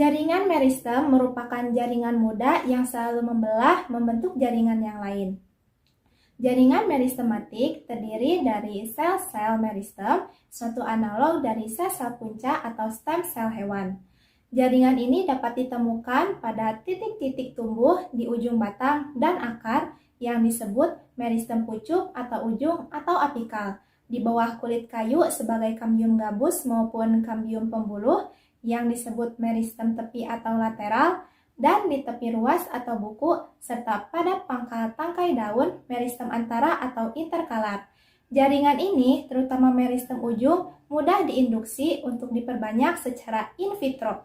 Jaringan meristem merupakan jaringan muda yang selalu membelah membentuk jaringan yang lain. Jaringan meristematik terdiri dari sel-sel meristem, suatu analog dari sel-sel punca atau stem sel hewan. Jaringan ini dapat ditemukan pada titik-titik tumbuh di ujung batang dan akar yang disebut meristem pucuk atau ujung atau apikal, di bawah kulit kayu sebagai kambium gabus maupun kambium pembuluh yang disebut meristem tepi atau lateral, dan di tepi ruas atau buku, serta pada pangkal tangkai daun meristem antara atau interkalar. Jaringan ini, terutama meristem ujung, mudah diinduksi untuk diperbanyak secara in vitro.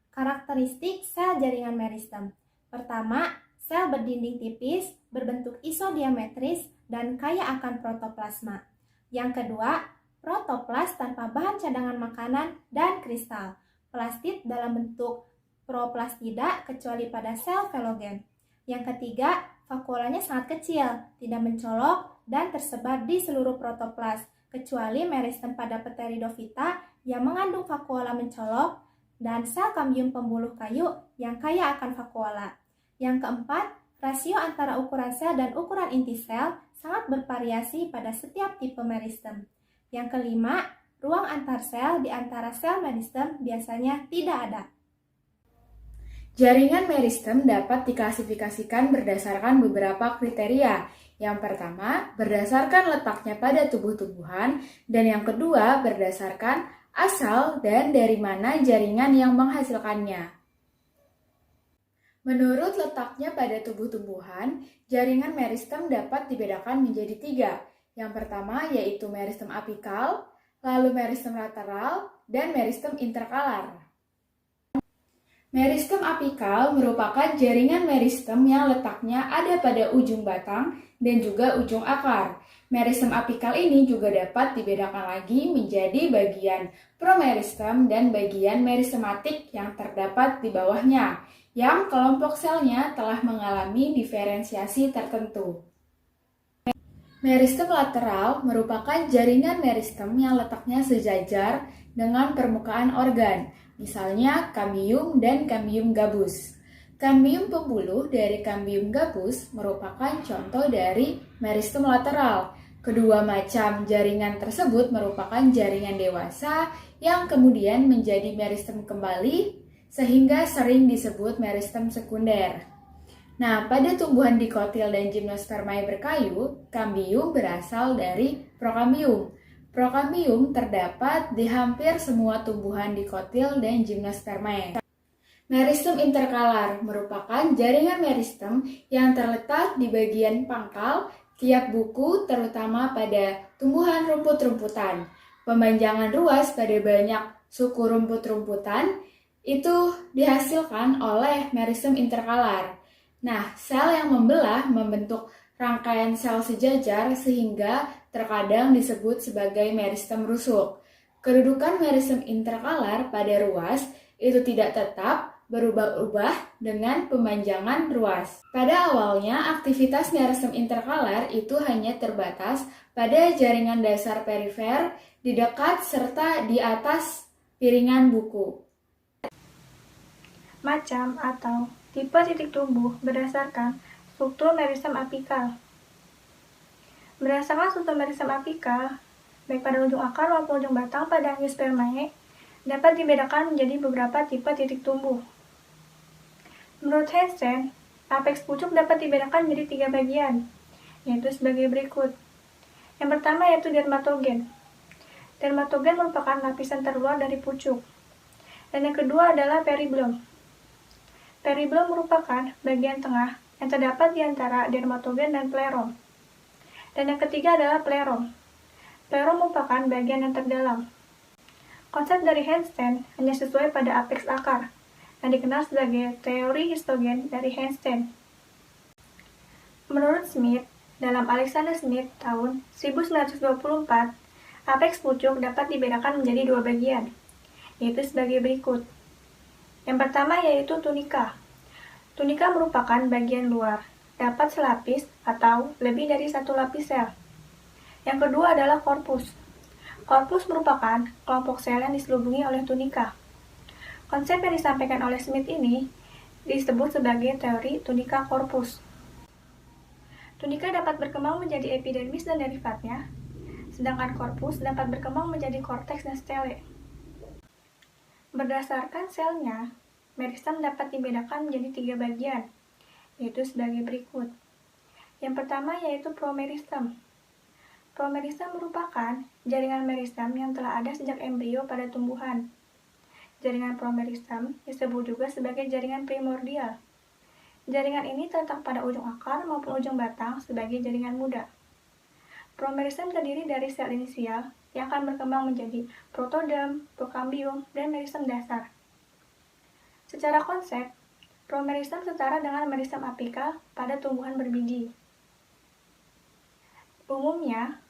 Karakteristik sel jaringan meristem. Pertama, sel berdinding tipis, berbentuk isodiametris, dan kaya akan protoplasma. Yang kedua, protoplas tanpa bahan cadangan makanan dan kristal. Plastid dalam bentuk proplastida kecuali pada sel velogen. Yang ketiga, vakuolanya sangat kecil, tidak mencolok, dan tersebar di seluruh protoplas, kecuali meristem pada Pteridophyta yang mengandung vakuola mencolok, dan sel kambium pembuluh kayu yang kaya akan vakuola. Yang keempat, rasio antara ukuran sel dan ukuran inti sel sangat bervariasi pada setiap tipe meristem. Yang kelima, ruang antar sel di antara sel meristem biasanya tidak ada. Jaringan meristem dapat diklasifikasikan berdasarkan beberapa kriteria. Yang pertama, berdasarkan letaknya pada tubuh-tubuhan, dan yang kedua, berdasarkan asal dan dari mana jaringan yang menghasilkannya. Menurut letaknya pada tubuh-tumbuhan, jaringan meristem dapat dibedakan menjadi 3. Yang pertama yaitu meristem apikal, lalu meristem lateral, dan meristem interkalar. Meristem apikal merupakan jaringan meristem yang letaknya ada pada ujung batang dan juga ujung akar. Meristem apikal ini juga dapat dibedakan lagi menjadi bagian promeristem dan bagian meristematik yang terdapat di bawahnya, yang kelompok selnya telah mengalami diferensiasi tertentu. Meristem lateral merupakan jaringan meristem yang letaknya sejajar dengan permukaan organ, misalnya kambium dan kambium gabus. Kambium pembuluh dari kambium gabus merupakan contoh dari meristem lateral. Kedua macam jaringan tersebut merupakan jaringan dewasa yang kemudian menjadi meristem kembali, sehingga sering disebut meristem sekunder. Nah, pada tumbuhan dikotil dan gimnospermae berkayu, kambium berasal dari prokambium. Prokambium terdapat di hampir semua tumbuhan dikotil dan gimnospermae. Meristem interkalar merupakan jaringan meristem yang terletak di bagian pangkal tiap buku, terutama pada tumbuhan rumput-rumputan. Pempanjangan ruas pada banyak suku rumput-rumputan itu dihasilkan oleh meristem interkalar. Nah, sel yang membelah membentuk rangkaian sel sejajar sehingga terkadang disebut sebagai meristem rusuk. Kedudukan meristem interkalar pada ruas itu tidak tetap, berubah-ubah dengan pempanjangan ruas. Pada awalnya, aktivitas meristem interkalar itu hanya terbatas pada jaringan dasar perifer di dekat serta di atas piringan buku. Macam atau tipe titik tumbuh berdasarkan struktur meristem apikal. Berdasarkan struktur meristem apikal, baik pada ujung akar maupun ujung batang pada angiospermae, dapat dibedakan menjadi beberapa tipe titik tumbuh. Menurut Hansen, apeks pucuk dapat dibedakan menjadi 3 bagian, yaitu sebagai berikut. Yang pertama yaitu dermatogen. Dermatogen merupakan lapisan terluar dari pucuk. Dan yang kedua adalah periblem. Periblem merupakan bagian tengah yang terdapat di antara dermatogen dan plerom. Dan yang ketiga adalah plerom. Plerom merupakan bagian yang terdalam. Konsep dari Hansen hanya sesuai pada apeks akar, yang dikenal sebagai teori histogen dari Hansen. Menurut Smith, dalam Alexander Smith tahun 1924, apeks pucuk dapat dibedakan menjadi 2 bagian, yaitu sebagai berikut. Yang pertama yaitu tunika. Tunika merupakan bagian luar, dapat selapis atau lebih dari 1 lapis sel. Yang kedua adalah korpus. Korpus merupakan kelompok sel yang diselubungi oleh tunika. Konsep yang disampaikan oleh Smith ini disebut sebagai teori tunika korpus. Tunika dapat berkembang menjadi epidermis dan derivatnya, sedangkan korpus dapat berkembang menjadi korteks dan stele. Berdasarkan selnya, meristem dapat dibedakan menjadi 3 bagian, yaitu sebagai berikut. Yang pertama yaitu promeristem. Promeristem merupakan jaringan meristem yang telah ada sejak embrio pada tumbuhan. Jaringan promeristem disebut juga sebagai jaringan primordial. Jaringan ini terletak pada ujung akar maupun ujung batang sebagai jaringan muda. Promeristem terdiri dari sel inisial yang akan berkembang menjadi protoderm, prokambium, dan meristem dasar. Secara konsep, promeristem setara dengan meristem apikal pada tumbuhan berbiji. Umumnya,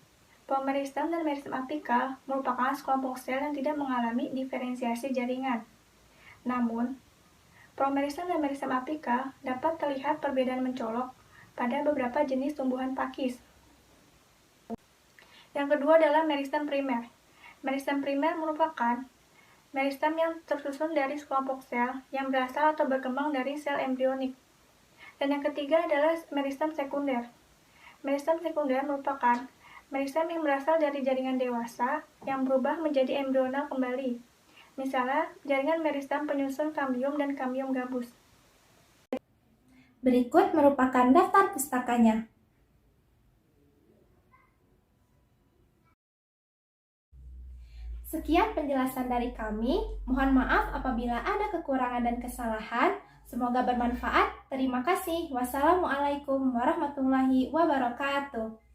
promeristem dan meristem apikal merupakan sekelompok sel yang tidak mengalami diferensiasi jaringan. Namun, promeristem dan meristem apikal dapat terlihat perbedaan mencolok pada beberapa jenis tumbuhan pakis. Yang kedua adalah meristem primer. Meristem primer merupakan meristem yang tersusun dari sekelompok sel yang berasal atau berkembang dari sel embrionik. Dan yang ketiga adalah meristem sekunder. Meristem sekunder merupakan meristem yang berasal dari jaringan dewasa yang berubah menjadi embrional kembali. Misalnya, jaringan meristem penyusun kambium dan kambium gabus. Berikut merupakan daftar pustakanya. Sekian penjelasan dari kami. Mohon maaf apabila ada kekurangan dan kesalahan. Semoga bermanfaat. Terima kasih. Wassalamualaikum warahmatullahi wabarakatuh.